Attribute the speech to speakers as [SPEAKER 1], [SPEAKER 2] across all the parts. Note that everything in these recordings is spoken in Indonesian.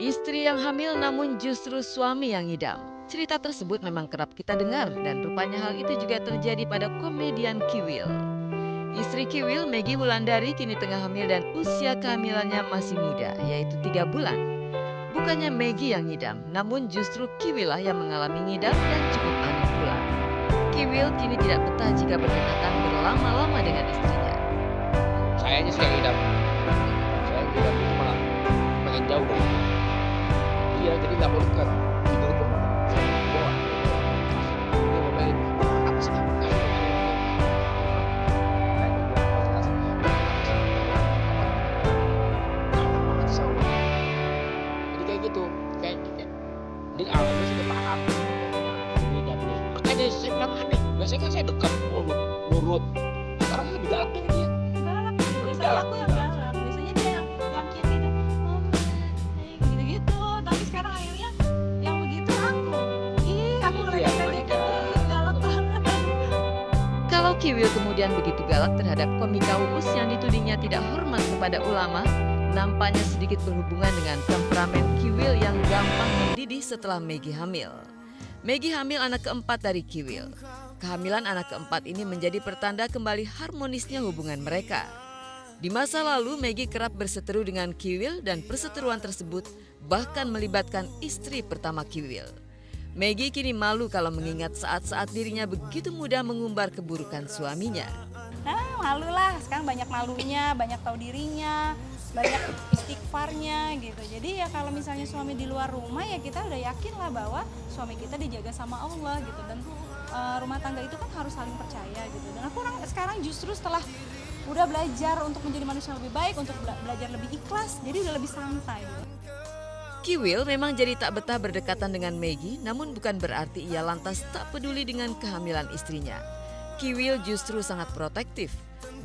[SPEAKER 1] Istri yang hamil namun justru suami yang ngidam. Cerita tersebut memang kerap kita dengar dan rupanya hal itu juga terjadi pada komedian Kiwil. Istri Kiwil, Maggie Wulandari, kini tengah hamil dan usia kehamilannya masih muda, yaitu 3 bulan. Bukannya Maggie yang ngidam, namun justru Kiwil lah yang mengalami ngidam dan cukup aneh pula. Kiwil kini tidak betah jika berdekatan berlama-lama dengan istrinya.
[SPEAKER 2] Saya aja sih yang ngidam. Saya ngidam itu malah pengen jauh dari rumah. Iya, jadi nggak mau dekat. Tidur pun bawa. Dia ngomelin, apa sih? Jadi kayak gitu, kayak ini awalnya sih udah paham. Ngidam nih. Makanya saya bilang aneh. Biasanya kan saya dekat, nurut. Sekarang lebih galak dari dia.
[SPEAKER 3] Galak, biasanya aku yang galak, biasanya dia yang kiri tuh, gitu-gitu, tapi sekarang akhirnya yang begitu aku. Aku
[SPEAKER 2] Itu
[SPEAKER 3] lagi
[SPEAKER 2] yang
[SPEAKER 3] tadi
[SPEAKER 2] mereka.
[SPEAKER 3] galak banget.
[SPEAKER 1] Kalau Kiwil kemudian begitu galak terhadap komika Uus yang ditudingnya tidak hormat kepada ulama, nampaknya sedikit berhubungan dengan temperamen Kiwil yang gampang mendidih setelah Maggie hamil. Maggie hamil anak keempat dari Kiwil. Kehamilan anak keempat ini menjadi pertanda kembali harmonisnya hubungan mereka. Di masa lalu, Maggie kerap berseteru dengan Kiwil dan perseteruan tersebut bahkan melibatkan istri pertama Kiwil. Maggie kini malu kalau mengingat saat-saat dirinya begitu mudah mengumbar keburukan suaminya.
[SPEAKER 3] Nah, malu lah, sekarang banyak malunya, banyak tahu dirinya, banyak istighfarnya gitu. Jadi ya kalau misalnya suami di luar rumah ya kita udah yakin lah bahwa suami kita dijaga sama Allah gitu. Dan rumah tangga itu kan harus saling percaya gitu. Dan aku sekarang justru setelah udah belajar untuk menjadi manusia yang lebih baik, untuk belajar lebih ikhlas, jadi udah lebih santai gitu.
[SPEAKER 1] Kiwil memang jadi tak betah berdekatan dengan Maggie, namun bukan berarti ia lantas tak peduli dengan kehamilan istrinya. Kiwil justru sangat protektif.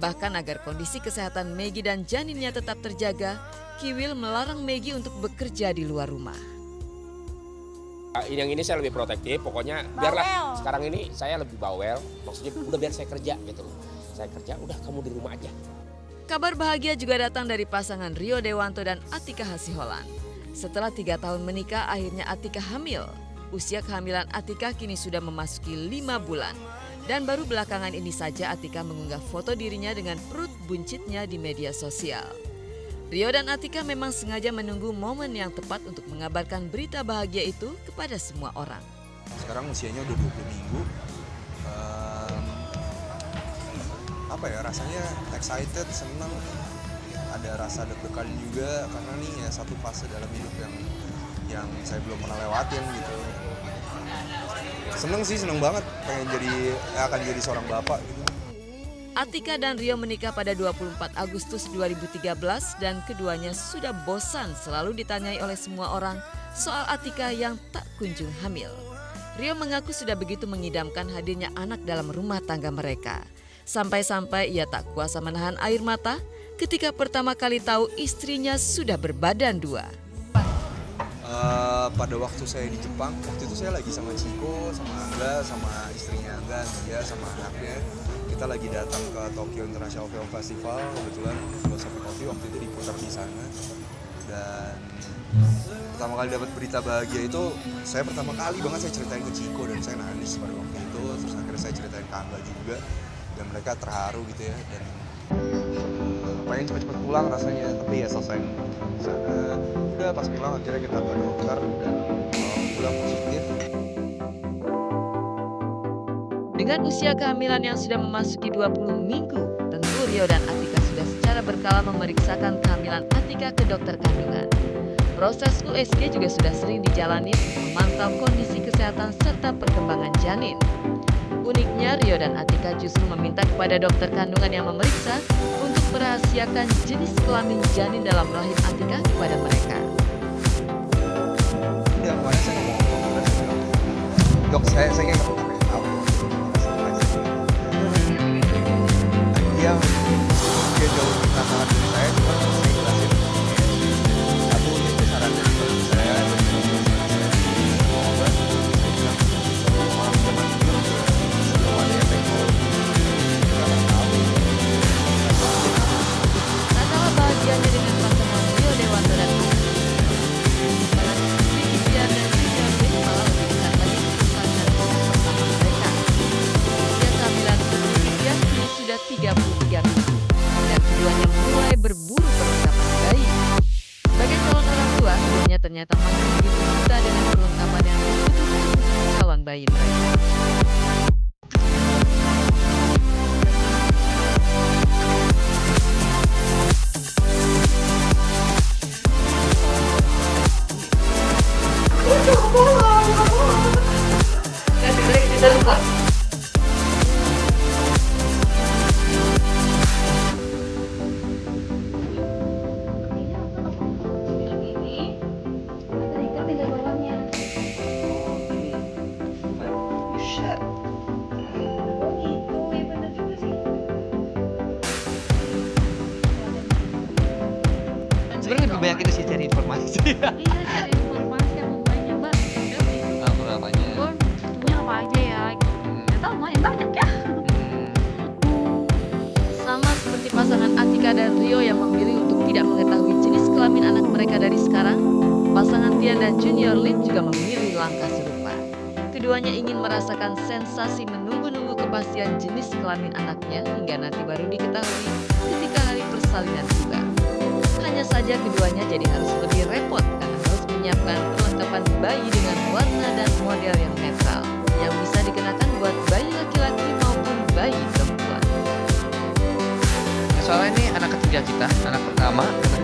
[SPEAKER 1] Bahkan agar kondisi kesehatan Maggie dan janinnya tetap terjaga, Kiwil melarang Maggie untuk bekerja di luar rumah.
[SPEAKER 2] Yang ini saya lebih protektif, pokoknya
[SPEAKER 3] Bawel.
[SPEAKER 2] biarlah sekarang ini saya lebih bawel, maksudnya udah biar saya kerja gitu. Saya kerja, udah kamu di rumah aja.
[SPEAKER 1] Kabar bahagia juga datang dari pasangan Rio Dewanto dan Atika Hasiholan. Setelah 3 tahun menikah, akhirnya Atika hamil. Usia kehamilan Atika kini sudah memasuki 5 bulan. Dan baru belakangan ini saja Atika mengunggah foto dirinya dengan perut buncitnya di media sosial. Rio dan Atika memang sengaja menunggu momen yang tepat untuk mengabarkan berita bahagia itu kepada semua orang.
[SPEAKER 4] Sekarang usianya udah 20 minggu. Rasanya excited, senang, ada rasa deg-degan juga karena nih ya satu fase dalam hidup yang saya belum pernah lewatin gitu. Seneng banget, akan jadi seorang bapak gitu.
[SPEAKER 1] Atika dan Rio menikah pada 24 Agustus 2013 dan keduanya sudah bosan selalu ditanyai oleh semua orang soal Atika yang tak kunjung hamil. Rio mengaku sudah begitu mengidamkan hadirnya anak dalam rumah tangga mereka. Sampai-sampai ia tak kuasa menahan air mata ketika pertama kali tahu istrinya sudah berbadan 2.
[SPEAKER 4] Pada waktu saya di Jepang, waktu itu saya lagi sama Chiko, sama Angga, sama istrinya Angga, dia sama anaknya. Kita lagi datang ke Tokyo International Film Festival, kebetulan Philosophy Coffee waktu itu diputar di sana. Dan pertama kali dapat berita bahagia itu, saya pertama kali banget saya ceritain ke Chiko dan saya nangis pada waktu itu. Terus akhirnya saya ceritain ke Angga juga, dan mereka terharu gitu ya. Dan pengen cepet-cepet pulang rasanya, tapi ya selesai di sana. Udah pas pulang akhirnya kita ke dokter dan pulang positif.
[SPEAKER 1] Dengan usia kehamilan yang sudah memasuki 20 minggu, tentu Rio dan Atika sudah secara berkala memeriksakan kehamilan Atika ke dokter kandungan. Proses USG juga sudah sering dijalani untuk memantau kondisi kesehatan serta perkembangan janin. Uniknya, Rio dan Atika justru meminta kepada dokter kandungan yang memeriksa untuk merahasiakan jenis kelamin janin dalam rahim Atika kepada mereka.
[SPEAKER 4] Udah kemarin saya ngomong, dok saya kayaknya nggak mau tahu. Dia jauh minta saran dari saya, cuma saya jelasin. Satu itu saran dari dokter saya, obat. Saya bilang orang zaman dulu sebelum ada teknologi, kita nggak tahu.
[SPEAKER 1] Tak kalah bahagianya dengan pasangan Rio Dewanto dan Atika. ternyata masih begitu buta dengan perlengkapan yang dibutuhkan untuk calon bayi mereka.
[SPEAKER 2] Sebenarnya lebih banyak itu sih cari informasi sih.
[SPEAKER 5] Iya, cari informasi yang banyak mbak.
[SPEAKER 2] Aku namanya.
[SPEAKER 5] Punya apa aja ya? Nggak tahu lumayan banyak ya.
[SPEAKER 1] Sama seperti pasangan Atika dan Rio yang memilih untuk tidak mengetahui jenis kelamin anak mereka dari sekarang, pasangan Tian dan Junior Lim juga memilih langkah serupa. Keduanya ingin merasakan sensasi menunggu-nunggu kepastian jenis kelamin anaknya hingga nanti baru diketahui ketika hari persalinan tiba. Hanya saja keduanya jadi harus lebih repot karena harus menyiapkan perlengkapan bayi dengan warna dan model yang netral yang bisa dikenakan buat bayi laki-laki maupun bayi perempuan.
[SPEAKER 2] Soalnya ini anak ketiga kita, anak pertama, anak